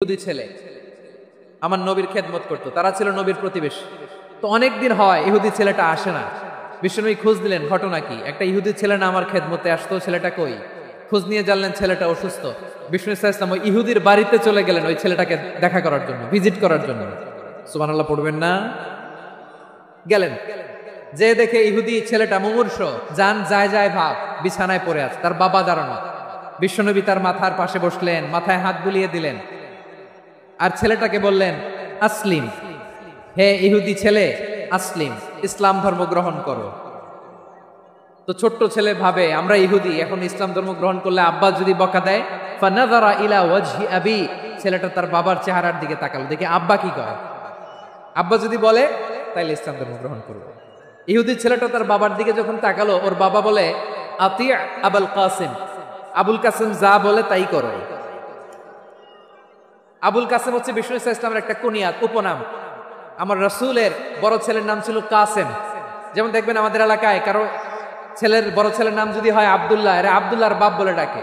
ইহুদি ছেলে আমার নবীর খেদমত করতো, তারা ছিল নবীর প্রতিবেশী। তো অনেক দিন হয় ইহুদি ছেলেটা আসে না। বিশ্বনবী খোঁজ দিলেন, ঘটনা কি? একটা ইহুদি ছেলে না আমার খেদমতে আসতো, ছেলেটা কই? খোঁজ নিয়ে জানলেন ছেলেটা অসুস্থ। বিষ্ণু ইসলাম ওই ইহুদির বাড়িতে চলে গেলেন ওই ছেলেটাকে দেখা করার জন্য, ভিজিট করার জন্য। সুবহানাল্লাহ পড়বেন না? গেলেন, যে দেখে ইহুদি ছেলেটা মুমূর্ষ, জান যায় যায় ভাব, বিছানায় পড়ে আছে, তার বাবা দাঁড়ানো। বিশ্বনবী তার মাথার পাশে বসলেন, মাথায় হাত বুলিয়ে দিলেন, আর ছেলেটাকে বললেন আসলিম, হে ইহুদি ছেলে আসলিম, ইসলাম ধর্ম গ্রহণ করো। তো ছোট্ট ছেলে ভাবে আমরা ইহুদি, এখন ইসলাম ধর্ম গ্রহণ করলে আব্বা যদি বকা দেয়। ফানাযারা ইলা ওয়াজহি আবি, ছেলেটা তার বাবার চেহারার দিকে তাকালো, দেখে আব্বা কি কয়। আব্বা যদি বলে তাইলে ইসলাম ধর্ম গ্রহণ করবো। ইহুদি ছেলেটা তার বাবার দিকে যখন তাকালো, ওর বাবা বলে আতি আবুল কাসিম, আবুল কাসিম যা বলে তাই করো। আবুল কাসেম হচ্ছে বিষ্ণু ইসলামের একটা কুনিয়াত, উপনাম। আমার রাসূলের বড় ছেলের নাম ছিল কাসেম। যেমন দেখবেন আমাদের এলাকায় কারো ছেলের বড় ছেলের নাম যদি হয় আব্দুল্লাহ, এরা আব্দুল্লাহর বাপ বলে ডাকে।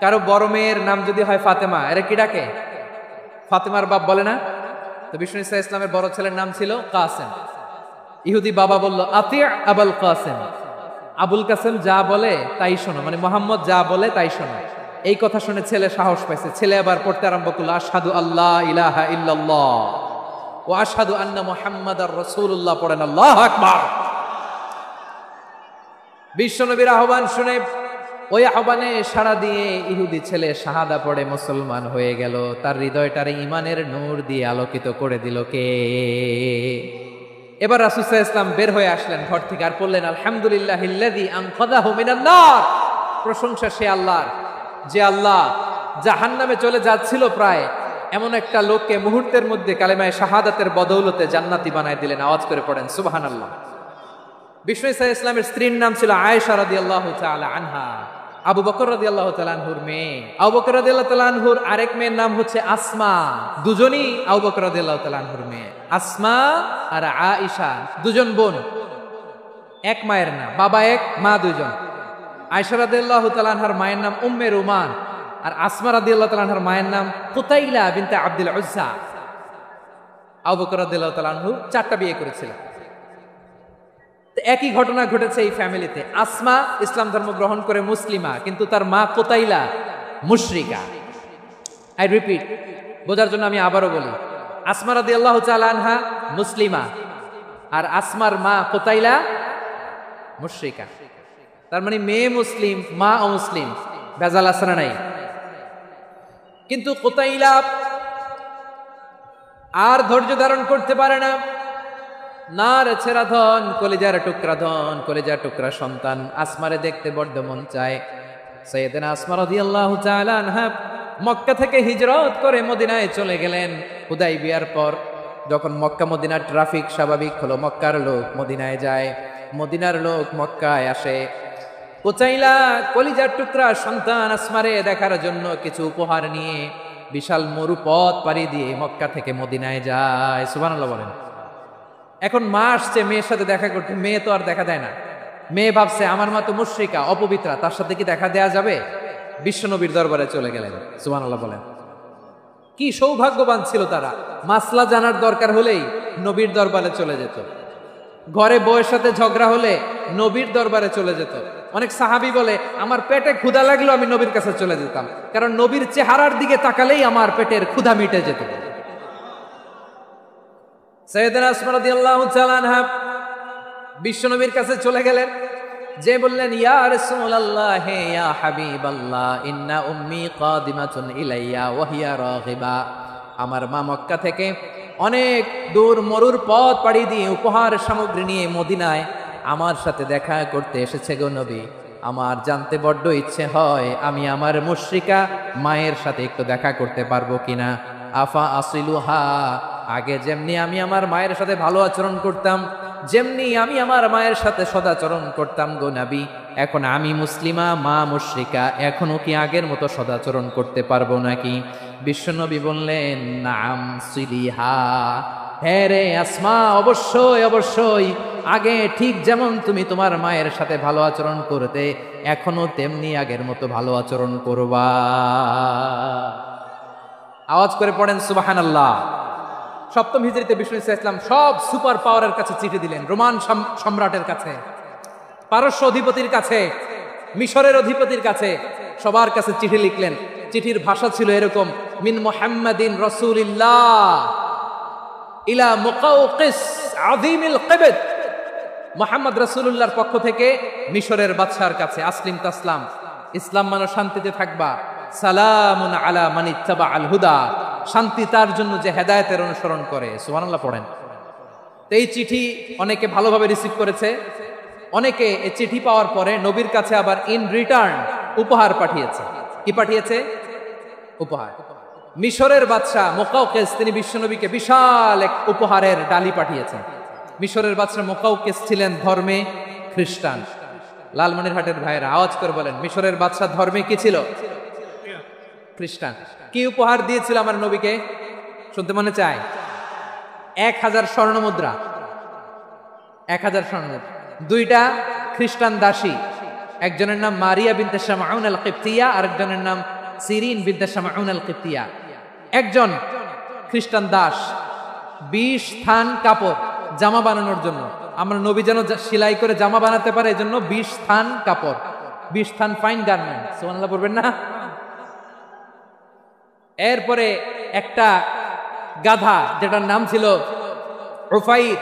কারো বড় মেয়ের নাম যদি হয় ফাতেমা, এরা কি ডাকে? ফাতেমার বাপ বলে না? তো বিষ্ণু ইসলামের বড় ছেলের নাম ছিল কাসেম। ইহুদি বাবা বলল আতি আবুল কাসেম, আবুল কাসেম যা বলে তাই শোনো, মানে মোহাম্মদ যা বলে তাই শোনো। এই কথা শুনে ছেলে সাহস পাইছে, ছেলে আবার পড়তে আরম্ভ করলো আশহাদু আল্লাহ ইলাহা ইল্লাল্লাহ ওয়া আশহাদু আন্না মুহাম্মাদার রাসূলুল্লাহ, পড়েন আল্লাহু আকবার। বিশ্বনবীর আহ্বান শুনে ওই আহ্বানে সাড়া দিয়ে ইহুদি ছেলে শাহাদা পড়ে মুসলমান হয়ে গেল। তার হৃদয়টারে ঈমানের নূর দিয়ে আলোকিত করে দিল কে? এবার রাসূল সাল্লাল্লাহু আলাইহি ওয়াসাল্লাম বের হয়ে আসলেন ঘর থেকে, আর বললেন আলহামদুলিল্লাহিল্লাযী আনকাযাহু মিনান নার, প্রশংসা সে আল্লাহর যে আল্লাহ জাহান্নামে চলে যাচ্ছিল প্রায় এমন একটা লোককে মুহূর্তের মধ্যে কালেমায়ে শাহাদাতের বদৌলতে জান্নাতি বানায় দিলেন। আওয়াজ করে পড়েন সুবহানাল্লাহ। বিষ্ণু ইসলামের স্ত্রীর নাম ছিল আয়েশা রাদিয়াল্লাহু তাআলা আনহা, আবু বকর রাদিয়াল্লাহু তাআলা আনহুর মেয়ে। আবু বকর রাদিয়াল্লাহু তাআলা আনহুর আরেক মেয়ের নাম হচ্ছে আসমা। দুজনই আবু বকর রাদিয়াল্লাহু তাআলা আনহুর মেয়ে, আসমা আর আয়েশা, দুজন বোন, এক মায়ের না, বাবা এক মা দুইজন। আয়েশা রাদিয়াল্লাহু তাআলা আনহার মায়ের নাম উম্মে রুমান, আর আসমা রাদিয়াল্লাহু তাআলা আনহার মায়ের নাম কুতাইলা বিনতে আব্দুল উজ্জা। আবু বকর রাদিয়াল্লাহু তাআলা আনহু 4টা বিয়ে করেছিলেন। একই ঘটনা ঘটেছে এই ফ্যামিলিতে। আসমা ইসলাম ধর্ম গ্রহণ করে মুসলিমা, কিন্তু তার মা কুতাইলা মুশরিকা। আই রিপিট, বোঝার জন্য আমি আবারও বলি, আসমা রাদিয়াল্লাহু তাআলা আনহা মুসলিমা, আর আসমার মা কুতাইলা মুশরিকা। তার মানে মেয়ে মুসলিম, মা অমুসলিম, ভেজাল আছে না নাই? কিন্তু কুতাইলা আর ধৈর্য ধারণ করতে পারে না। নার ছেড়া ধন, কলিজার টুকরা ধন, কলিজার টুকরা সন্তান আসমারে দেখতে বড্ড মন চায়। সাইয়েদনা আসমা রাদিয়াল্লাহু তাআলা আনহা মক্কা থেকে হিজরত করে মদিনায় চলে গেলেন হুদাইবিয়ার পর। যখন মক্কা মদিনার ট্রাফিক স্বাভাবিক হলো, মক্কার লোক মদিনায় যায়, মদিনার লোক মক্কায় আসে। কুতাইলা কলিজার টুকরা সন্তান আসমারে দেখার জন্য কিছু উপহার নিয়ে বিশাল মরুপথ পাড়ি দিয়ে মক্কা থেকে মদিনায় যায়। সুবহানাল্লাহ বলেন। এখন মা আসছে মেয়ের সাথে দেখা করতে, মেয়ে তো আর দেখা দেয় না। মেয়ে ভাবছে আমার মা তো মুশরিকা, অপবিত্রা, তার সাথে কি দেখা দেয়া যাবে? বিশ্বনবীর দরবারে চলে গেলেন। সুবহানাল্লাহ বলেন। কি সৌভাগ্যবান ছিল তারা, মাসলা জানার দরকার হলেই নবীর দরবারে চলে যেত। ঘরে বউয়ের সাথে ঝগড়া হলে নবীর দরবারে চলে যেত। অনেক সাহাবী বলে আমার পেটে ক্ষুধা লাগলো আমি নবীর কাছে চলে যেতাম, কারণ নবীর চেহারার দিকে তাকালেই আমার পেটের ক্ষুধা মিটে যেত। সাইয়েদনা আসমা রাদিয়াল্লাহু তাআলা আনহা বিশ্বনবীর কাছে চলে গেলেন, যে বললেন ইয়া রাসূলুল্লাহ, হে ইয়া হাবিবাল্লাহ, ইন্না উম্মি কাদিমাতুন ইলাইয়া ওয়া হিয়া রাগিবা, আমার মা মক্কা থেকে অনেক দূর মরুর পথ পাড়ি দিয়ে উপহার সামগ্রী নিয়ে মদিনায় আমার সাথে দেখা করতে এসেছে গো নবী। আমার জানতে বড্ড ইচ্ছে হয় আমি আমার মুশরিকা মায়ের সাথে একটু দেখা করতে পারবো কিনা। আফা আসিলুহা, আগে যেমনি আমি আমার মায়ের সাথে ভালো আচরণ করতাম, যেমনি আমি আমার মায়ের সাথে সদাচরণ করতাম গো নবী, এখন আমি মুসলিমা, মা মুশরিকা, এখনো কি আগের মতো সদাচরণ করতে পারবো নাকি? বিশ্বনবী বললেন নাম সিলিহা, হ্যাঁ রে আসমা, অবশ্যই অবশ্যই, আগে ঠিক যেমন তুমি তোমার মায়ের সাথে ভালো আচরণ করতে, এখনো তেমনি আগের মতো ভালো আচরণ করবা। আওয়াজ করে পড়েন সুবহানাল্লাহ। সপ্তম হিজরিতে বিষ্ণু ইসলাম সব সুপার পাওয়ারের কাছে চিঠি দিলেন, রোমান সম্রাটের কাছে, পারস্য অধিপতির কাছে, মিশরের অধিপতির কাছে, সবার কাছে চিঠি লিখলেন। চিঠির ভাষা ছিল এরকম, মিন মুহাম্মাদিন রাসূলিল্লাহ ইলা মুকাওকিস আযীমিল কিবত। মুহাম্মদ রাসূলুল্লাহর পক্ষ থেকে মিশরের বাদশার কাছে, আসলিম তাসলাম, ইসলাম মানো শান্তিতে থাকবা, সালামুন আলা মান ইত্তাবা আল হুদা, শান্তি তার জন্য যে হেদায়েতের অনুসরণ করে। সুবহানাল্লাহ পড়েন। তো এই চিঠি অনেকে ভালোভাবে রিসিভ করেছে, অনেকে এই চিঠি পাওয়ার পরে নবীর কাছে আবার ইন রিটার্ন উপহার পাঠিয়েছে। কি পাঠিয়েছে? উপহার। মিশরের বাদশা মুকাওকিস তিনি বিশ্বনবীকে বিশাল এক উপহারের ডালি পাঠিয়েছেন। মিশরের বাদশা মুকাওকিস ছিলেন ধর্মে খ্রিস্টান। লালমনিরহাটের ভাইয়েরা আওয়াজ করে বলেন, মিশরের বাদশা ধর্মে কি ছিল? খ্রিস্টান। কি উপহার দিয়েছিল আমার নবীকে? শুনতে মনে চায়? 1000 স্বর্ণ মুদ্রা। 1000 স্বর্ণ মুদ্রা। 2টা খ্রিস্টান দাসী, একজনের নাম মারিয়া বিনতে শামউন আল কিবতিয়া, আরেকজনের নাম সিরিন বিনতে শামউন আল কিবতিয়া। একজন খ্রিস্টান দাস 20 থান কাপড় জামা বানানোর জন্য, আমরা নবী যেন সেলাই করে জামা বানাতে পারে এজন্য 20 থান কাপড়, 20 থান ফাইন গার্মেন্ট। সুবহানাল্লাহ পড়বেন না? এরপরে একটা গাধা যেটার নাম ছিল উফাইর,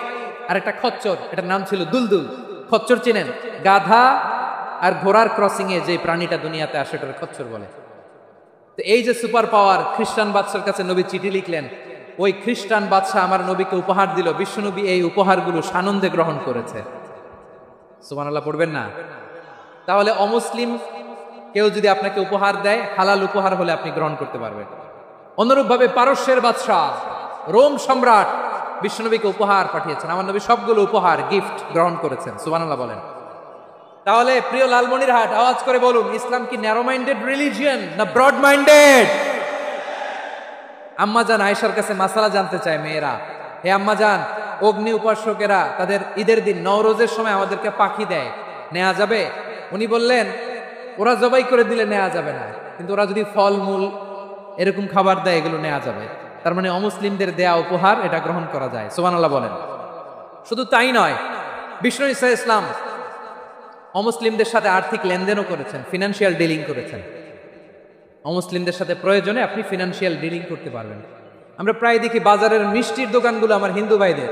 আর একটা খচ্চর এটার নাম ছিল দুলদুল। খচ্চর চিনেন? গাধা আর ঘোড়ার ক্রসিং এ যে প্রাণীটা দুনিয়াতে আসে ওটার খচ্চর বলে। তো এই যে সুপার পাওয়ার খ্রিস্টান বাদশার কাছে নবী চিঠি লিখলেন, ওই খ্রিস্টান বাদশা আমার নবীকে উপহার দিল। বিশ্বনবী এই উপহারগুলো সানন্দে গ্রহণ করেছে। সুবহানাল্লাহ পড়বেন না? তাহলে অমুসলিম কেউ যদি আপনাকে উপহার দেয়, হালাল উপহার হলে আপনি গ্রহণ করতে পারবেন। অনুরূপভাবে পারস্যের বাদশা রোম সম্রাট বিশ্বনবীকে উপহার পাঠিয়েছেন, আমার নবী সবগুলো উপহার গিফট গ্রহণ করেছেন। সুবহানাল্লাহ বলেন। তাহলে প্রিয় লালমনিরহাট আওয়াজ করে বলুন, ইসলাম কি ন্যারো মাইন্ডেড রিলিজিয়ন না ব্রড মাইন্ডেড? আম্মাজান আয়েশার কাছে মাসালা জানতে চায় মেয়েরা, হে আম্মাজান, অগ্নি উপাসকেরা তাদের ঈদের দিন নওরোজের সময় আমাদেরকে পাখি দেয়, নেওয়া যাবে? উনি বললেন, ওরা জবাই করে দিলে নেওয়া যাবে না, কিন্তু ওরা যদি ফলমূল এরকম খাবার দেয় এগুলো নেওয়া যাবে। তার মানে অমুসলিমদের দেয়া উপহার এটা গ্রহণ করা যায়। সুবহানাল্লাহ বলেন। শুধু তাই নয়, বিষ্ণু ঈসা ইসলাম অমুসলিমদের সাথে আর্থিক লেনদেনও করেছেন, ফিনান্সিয়াল ডিলিং করেছেন। অমুসলিমদের সাথে প্রয়োজনে আপনি ফিনান্সিয়াল ডিলিং করতে পারবেন। আমরা প্রায় দেখি বাজারের মিষ্টির দোকানগুলো আমার হিন্দু ভাইদের,